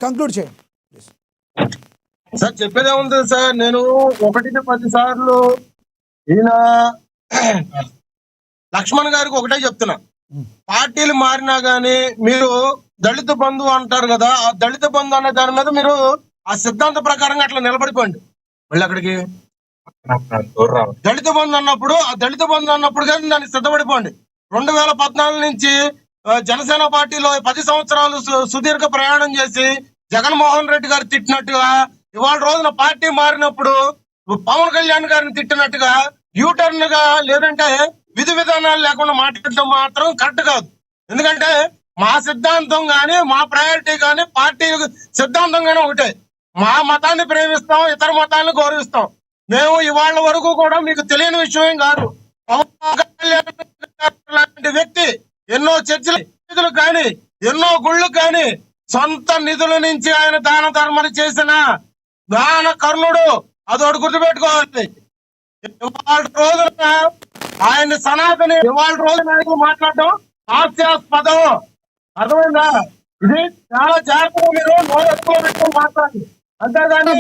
Conclude చేయండి sir. చెప్పేదే ఉంది సార్. నేను 1-10 సార్లు ఈయన లక్ష్మణ్ గారికి ఒకటే చెప్తున్నా, పార్టీలు మారినా గానీ మీరు దళిత బంధు అంటారు కదా, ఆ దళిత బంధు అనే దాని మీద మీరు ఆ సిద్ధాంత ప్రకారంగా అట్లా నిలబడిపోండి. మళ్ళీ అక్కడికి దళిత బంధు అన్నప్పుడు ఆ దళిత బంధు అన్నప్పుడు కానీ దాన్ని సిద్ధపడిపోండి. 2014 నుంచి జనసేన పార్టీలో 10 సంవత్సరాలు సుదీర్ఘ ప్రయాణం చేసి జగన్మోహన్ రెడ్డి గారు తిట్టినట్టుగా ఇవాళ రోజున పార్టీ మారినప్పుడు పవన్ కళ్యాణ్ గారిని తిట్టినట్టుగా యూటర్న్ గా లేదంటే విధి విధానాలు లేకుండా మాట్లాడటం మాత్రం కరెక్ట్ కాదు. ఎందుకంటే మా సిద్ధాంతం గాని మా ప్రయారిటీ గాని పార్టీ సిద్ధాంతం గానీ ఒకటే. మా మతాన్ని ప్రేమిస్తాం, ఇతర మతాలను గౌరవిస్తాం. మేము ఇవాళ వరకు కూడా మీకు తెలియని విషయం కాదు, పవన్ కళ్యాణ్ లాంటి వ్యక్తి ఎన్నో చర్చలు కానీ ఎన్నో గుళ్ళు కానీ సొంత నిధుల నుంచి ఆయన దాన ధర్మాలు చేసిన దాన కర్ణుడు. అదొకటి గుర్తుపెట్టుకోవాలి. ఇవాళ రోజున ఆయన సనాతని ఇవాళ రోజు నాయకులు మాట్లాడటం హాస్యాస్పదం. అర్థమైందా? ఇది చాలా జాగ్రత్తగా మీరు నోరెక్కువ పెట్టుకుని మాట్లాడండి. అంతేగాని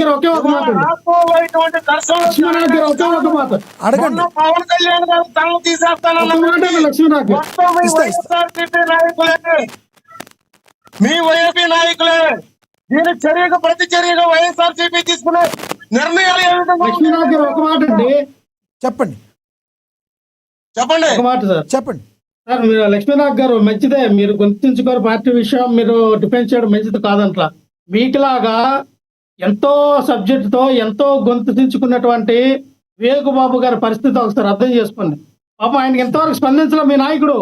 పవన్ కళ్యాణ్ గారు తనను తీసేస్తానన్న మీ వైఎపీ నాయకులే. దీని చర్యకు ప్రతి చర్యగా వైఎస్ఆర్సీపీ తీసుకునే నిర్ణయాలు చెప్పండి చెప్పండి సార్. మీరు లక్ష్మీనాథ్ గారు మంచిదే, మీరు గుర్తించుకోరు పార్టీ విషయం, మీరు డిఫెన్స్ చేయడం మంచిది కాదంట్లా. మీకులాగా ఎంతో సబ్జెక్టుతో ఎంతో గుర్తించుకున్నటువంటి వివేకబాబు గారి పరిస్థితి ఒకసారి అర్థం చేసుకోండి. పాపం ఆయనకి ఎంతవరకు స్పందించడం మీ నాయకుడు.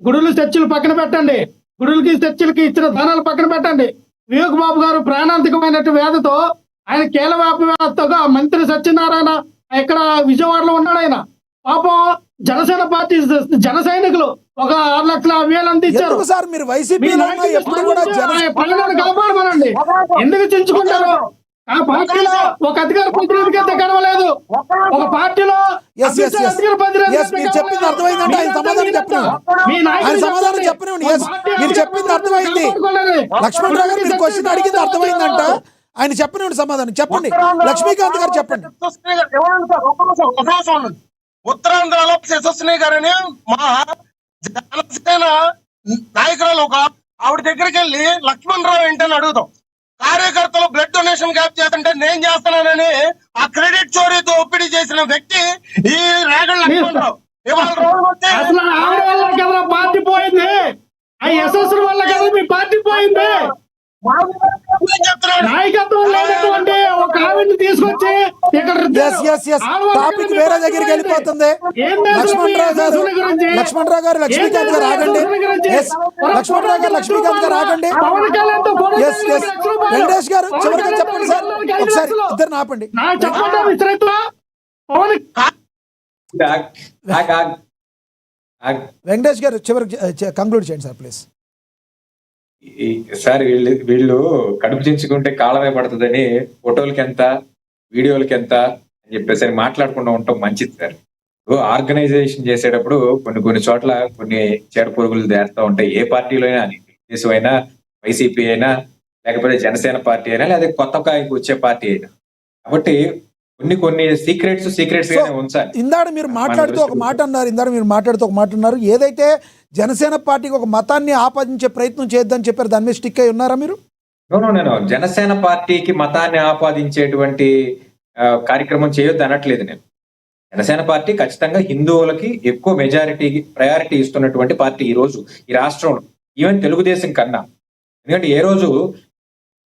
గుడులు చర్చలు పక్కన పెట్టండి, గుడులకి చర్చలకి ఇచ్చిన దానాలు పక్కన పెట్టండి. వివేకబాబు గారు ప్రాణాంతకమైన వ్యాధితో ఆయన కీలవ్యాప్తగా మంత్రి సత్యనారాయణ ఇక్కడ విజయవాడలో ఉన్నాడు. ఆయన పాపం జనసేన పార్టీ జన సైనికులు 6,00,000 అందించారు. కాపాడమనండి. ఎందుకు చించుకుంటారు? ఆ పార్టీలో ఒక అధికార ప్రతినిధికి అయితే గడవలేదు, ఒక పార్టీలో చెప్పింది అర్థమైందంటే ఆయన సమాధానం మీరు చెప్పింది అర్థమైంది. లక్ష్మణరావు గారు మీరు క్వశ్చన్ అడిగింది అర్థమైందంట, ఆయన చెప్పిన సమాధానం చెప్పండి. లక్ష్మీకాంత్ గారు చెప్పండి. ఉత్తరాంధ్రలో యశస్విని గారని మా జనసేన నాయకురాలు ఒక ఆవిడ దగ్గరికి వెళ్ళి లక్ష్మణరావు ఏంటని అడుగుతాం. కార్యకర్తలు బ్లడ్ డొనేషన్ క్యాప్ చేస్తుంటే నేను చేస్తున్నానని ఆ క్రెడిట్ చోరీతో ఒప్పిడి చేసిన వ్యక్తి ఈ రేగళ్ళ లక్ష్మణరావు. ఇవాళ పార్టీ పోయింది, ఆ యశస్సు వల్ల కదా మీ పార్టీ పోయింది. నాయకత్వం లేనటువంటి ఒక ఆవిడని తీసుకొచ్చి టాపిక్ వేరే దగ్గరికి వెళ్ళిపోతుంది. లక్ష్మణరావు గారు లక్ష్మీకాంత్ గారు ఆగండి. లక్ష్మణరావు గారు లక్ష్మీకాంత్ గారు ఆగండి. వెంకటేష్ గారు చివరిగా చెప్పండి సార్, ఒకసారి ఇద్దరు ఆపండి. వెంకటేష్ గారు చివరికి కంక్లూడ్ చేయండి సార్ ప్లీజ్. సార్ వీళ్ళు కడుపు చించుకుంటే కాలమే పడుతుందని ఫోటోలకి ఎంత వీడియోలకి ఎంత అని చెప్పేసి మాట్లాడకుండా ఉండటం మంచిది సార్. ఆర్గనైజేషన్ చేసేటప్పుడు కొన్ని చోట్ల కొన్ని చీడ పురుగులు తేరుతూ ఉంటాయి. ఏ పార్టీలో అయినా, అది తెలుగుదేశం అయినా, వైసీపీ అయినా, లేకపోతే జనసేన పార్టీ అయినా, లేదా కొత్తగా వచ్చే పార్టీ అయినా. కాబట్టి కొన్ని సీక్రెట్స్ ఉంచాలి. ఇందాక మీరు మాట్లాడుతూ ఒక మాట అన్నారు, ఏదైతే జనసేన పార్టీకి ఒక మతాన్ని ఆపాదించే ప్రయత్నం చేయొద్దని చెప్పారు, దాని మీద స్టిక్ అయి ఉన్నారా మీరు? నేను జనసేన పార్టీకి మతాన్ని ఆపాదించేటువంటి కార్యక్రమం చేయొద్దు అనట్లేదు. నేను జనసేన పార్టీ ఖచ్చితంగా హిందువులకి ఎక్కువ ప్రయారిటీ ఇస్తున్నటువంటి పార్టీ ఈ రోజు ఈ రాష్ట్రంలో, ఈవెన్ తెలుగుదేశం కన్నా. ఎందుకంటే ఏ రోజు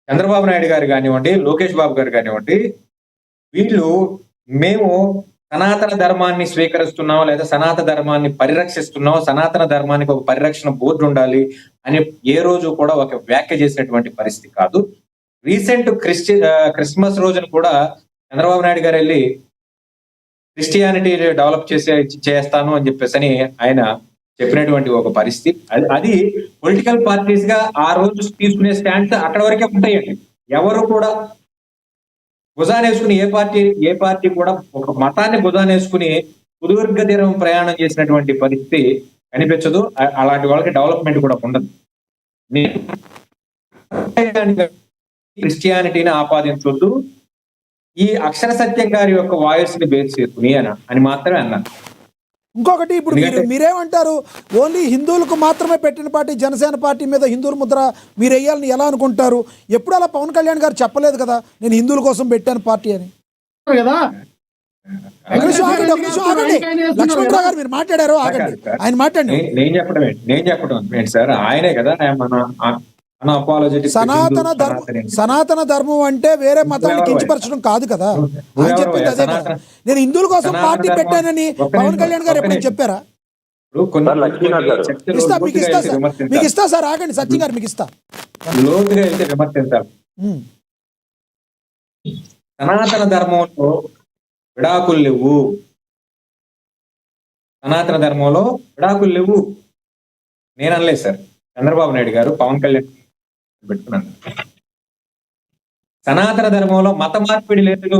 చంద్రబాబు నాయుడు గారు కానివ్వండి, లోకేష్ బాబు గారు కానివ్వండి, వీళ్ళు మేము సనాతన ధర్మాన్ని స్వీకరిస్తున్నాం లేదా సనాతన ధర్మాన్ని పరిరక్షిస్తున్నాం, సనాతన ధర్మానికి ఒక పరిరక్షణ బోర్డు ఉండాలి అని ఏ రోజు కూడా ఒక వ్యాఖ్య చేసినటువంటి పరిస్థితి కాదు. రీసెంట్ క్రిస్మస్ రోజున కూడా చంద్రబాబు నాయుడు గారు వెళ్ళి క్రిస్టియానిటీ డెవలప్ చేస్తాను అని చెప్పేసి ఆయన చెప్పినటువంటి ఒక పరిస్థితి. అది పొలిటికల్ పార్టీస్ గా ఆ రోజు తీసుకునే స్టాండ్స్ అక్కడ వరకే ఉంటాయండి. ఎవరు కూడా భుజానేసుకుని ఏ పార్టీ కూడా ఒక మతాన్ని భుజానేసుకుని సుదీర్ఘ తీరం ప్రయాణం చేసినటువంటి పరిస్థితి కనిపించదు. అలాంటి వాళ్ళకి డెవలప్మెంట్ కూడా ఉండదు. క్రిస్టియానిటీని ఆపాదించొద్దు, ఈ అక్షర సత్యం గారి యొక్క వాయిస్ ని బేస్ చేసుకుని అని మాత్రమే అన్నాను. ఇంకొకటి ఇప్పుడు మీరేమంటారు, ఓన్లీ హిందువులకు మాత్రమే పెట్టిన పార్టీ జనసేన పార్టీ మీద హిందువుల ముద్ర మీరు వేయాలని ఎలా అనుకుంటారు? ఎప్పుడు అలా పవన్ కళ్యాణ్ గారు చెప్పలేదు కదా, నేను హిందువుల కోసం పెట్టాను పార్టీ అని కదా. ఒక నిమిషం ఆగండి. లక్ష్మణరావు గారు మీరు మాట్లాడారు, ఆగండి, ఆయన మాట్లాడండి. నేను చెప్పడం ఏంటి సార్, ఆయనే కదా సనాతన ధర్మం అంటే వేరే మతాన్ని కించపరచడం కాదు కదా, ఆయన చెప్పింది అదే కదా. నేను హిందువుల కోసం పార్టీ పెట్టానని పవన్ కళ్యాణ్ గారు ఎప్పుడైనా చెప్పారా? మీకు ఇస్తా సార్, ఆగండి సత్యం గారు, మీకు ఇస్తా. లోతుగా అయితే విమర్శించాలి. సనాతన ధర్మంలో విడాకులు లేవు, సనాతన ధర్మంలో విడాకులు లేవు నేను అనలేదు సార్. చంద్రబాబు నాయుడు గారు పవన్ కళ్యాణ్ పెట్టుకున్నాను. సనాతన ధర్మంలో మత మార్పిడి లేదు.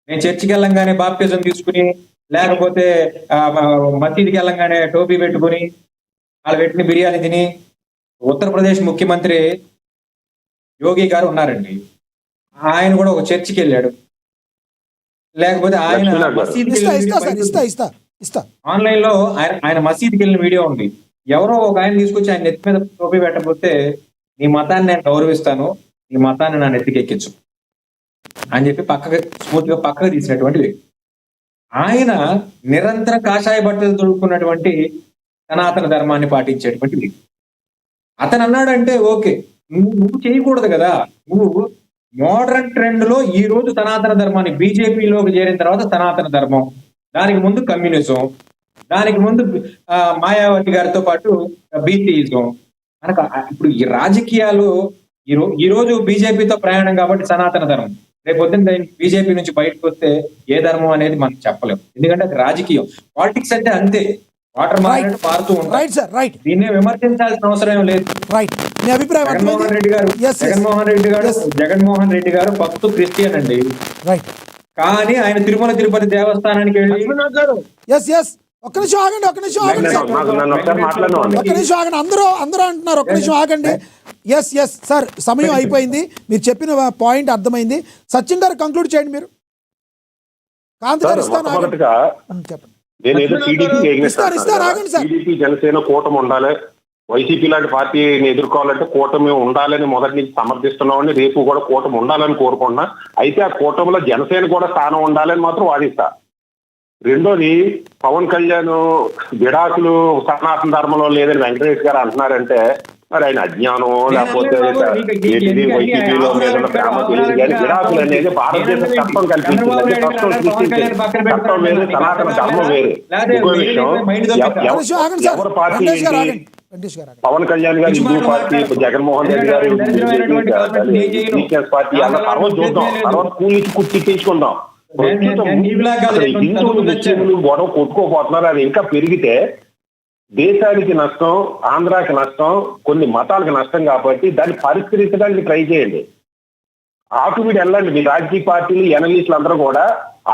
నేను చర్చికి వెళ్ళంగానే బాప్టిజం తీసుకుని, లేకపోతే మసీదుకి వెళ్ళంగానే టోపీ పెట్టుకుని వాళ్ళు పెట్టిన బిర్యానీ తిని, ఉత్తరప్రదేశ్ ముఖ్యమంత్రి యోగి గారు ఉన్నారండి, ఆయన కూడా ఒక చర్చికి వెళ్ళాడు. లేకపోతే ఆయన మసీదుకి ఆన్లైన్ లో ఆయన మసీదుకి వెళ్ళిన వీడియో ఉంది. ఎవరో ఒక ఆయన తీసుకొచ్చి ఆయన నెత్తి మీద టోపీ పెట్టకపోతే, నీ మతాన్ని నేను గౌరవిస్తాను, నీ మతాన్ని నా నెత్తికి ఎక్కించు అని చెప్పి స్మూత్ గా పక్కకు తీసినటువంటి వ్యక్తి. ఆయన నిరంతరం కాషాయ బట్టలు తొడుక్కున్నటువంటి సనాతన ధర్మాన్ని పాటించేటువంటి వ్యక్తి. అతను అన్నాడంటే ఓకే, నువ్వు చేయకూడదు కదా. నువ్వు మోడర్న్ ట్రెండ్ లో ఈ రోజు సనాతన ధర్మాన్ని, బీజేపీలోకి చేరిన తర్వాత సనాతన ధర్మం, దానికి ముందు కమ్యూనిజం, దానికి ముందు మాయావతి గారితో పాటు బీసీయిజం. మనకు ఇప్పుడు ఈ రాజకీయాలు ఈ రోజు బీజేపీతో ప్రయాణం కాబట్టి సనాతన ధర్మం, రేపు పొద్దున్న బీజేపీ నుంచి బయటకు వస్తే ఏ ధర్మం అనేది మనం చెప్పలేము. ఎందుకంటే అది రాజకీయం. పాలిటిక్స్ అంటే అంతే, వాటర్ మారినట్టు మారుతూ ఉంటాయి. దీన్నే విమర్శించాల్సిన అవసరం ఏం లేదు. జగన్మోహన్ రెడ్డి గారు భక్తు క్రిస్టియన్ అండి, కానీ ఆయన తిరుమల తిరుపతి దేవస్థానానికి వెళ్ళి ఒక్క నిమిషం ఆగండి. అందరూ అంటున్నారు, ఒక్క నిమిషం ఆగండి. ఎస్ సార్, సమయం అయిపోయింది. మీరు చెప్పిన పాయింట్ అర్థమైంది. సచిన్ గారు కంక్లూడ్ చేయండి. మీరు కాంతి గారు చెప్పండి. జనసేన కూటమి ఉండాలి, వైసీపీ లాంటి పార్టీని ఎదుర్కోవాలంటే కూటమి ఉండాలని మొదటి నుంచి సమర్థిస్తున్నామని, రేపు కూడా కూటమి ఉండాలని కోరుకున్నా. అయితే ఆ కూటమిలో జనసేన కూడా స్థానం ఉండాలని మాత్రం వాదిస్తా. రెండోది, పవన్ కళ్యాణ్ విడాకులు సనాతన ధర్మంలో లేదని వెంకటేష్ గారు అంటున్నారంటే మరి ఆయన అజ్ఞానం లేకపోతే వైసీపీలో ఏదైనా ప్రేమ తెలియదు, కానీ విడాకులు అనేది భారతదేశ చట్టం కల్పించింది. చట్టం సృష్టించింది. చట్టం వేరు, సనాతన ధర్మం వేరు. ఇంకో విషయం, ఎవరి పార్టీ పవన్ కళ్యాణ్ గారు హిందూ పార్టీ, జగన్మోహన్ రెడ్డి గారు పార్టీ అన్న తర్వాత చూద్దాం, తర్వాత కూలికి కుట్టించుకుందాం. హిందువులు ముస్లింలు గొడవ కొట్టుకోపోతున్నారు. అది ఇంకా పెరిగితే దేశానికి నష్టం, ఆంధ్రాకి నష్టం, కొన్ని మతాలకు నష్టం. కాబట్టి దాన్ని పరిష్కరించడానికి ట్రై చేయండి. ఆకువీడు వెళ్ళండి. మీ రాజకీయ పార్టీలు, ఎనలిస్టులు అందరూ కూడా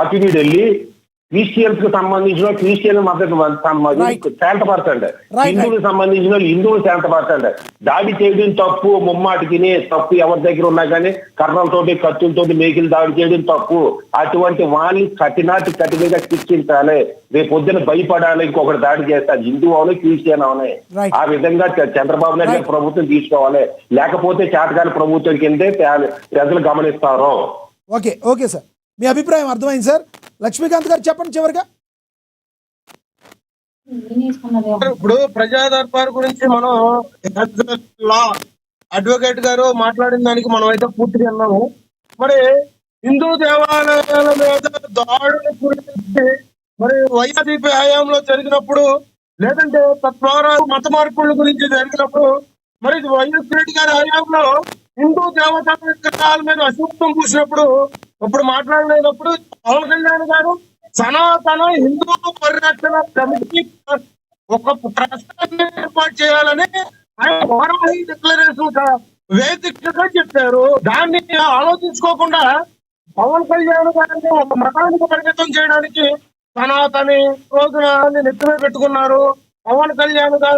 ఆకువీడు వెళ్ళి క్రిస్టియన్స్ కు సంబంధించిన క్రిస్టియన్ మద్దతు శాంతపరచండి, హిందువులకు సంబంధించిన హిందువులు శాంతపరచండి. దాడి చేయడం తప్పు, ముమ్మాటికి తప్పు. ఎవరి దగ్గర ఉన్నా కానీ కర్రలతోటి, కత్తులతోటి మేకిలు దాడి చేయడం తప్పు. అటువంటి వాళ్ళని కఠినంగా శిక్షించాలి. రేపు పొద్దున భయపడాలి ఇంకొకటి దాడి చేస్తారు, హిందూ అవని క్రిస్టియన్ అవని. ఆ విధంగా చంద్రబాబు నాయుడు గారి ప్రభుత్వం తీసుకోవాలి. లేకపోతే చేతకాని ప్రభుత్వం కిందే ప్రజలు గమనిస్తారు. ఓకే సార్, మీ అభిప్రాయం అర్థమైంది సార్. లక్ష్మీకాంత్ గారు చెప్పండి చివరిగా. ఇప్పుడు ప్రజా దర్బార్ గురించి మనం లా అడ్వకేట్ గారు మాట్లాడిన దానికి మనం అయితే పూర్తిగా అన్నాము. మరి హిందూ దేవాలయాల మీద దాడుల గురించి మరి వైఎస్ఆర్సీపీ హయాంలో జరిగినప్పుడు, లేదంటే తద్వారా మత మార్పుల గురించి జరిగినప్పుడు, మరి వైఎస్ రెడ్డి గారి హయాంలో హిందూ దేవతా విగ్రహాల మీద అశుభ్రం పూసినప్పుడు ఇప్పుడు మాట్లాడలేనప్పుడు పవన్ కళ్యాణ్ గారు సనాతన హిందూ పరిరక్షణ కమిటీ ఒక ట్రస్ట్ ఏర్పాటు చేయాలని ఆయన వారాహి డిక్లరేషన్ వేదికగా చెప్పారు. దాన్ని ఆలోచించుకోకుండా పవన్ కళ్యాణ్ గారిని ఒక మతానికి పరిమితం చేయడానికి సనాతని రోజున నెత్తిమే పెట్టుకున్నారు. పవన్ కళ్యాణ్ గారు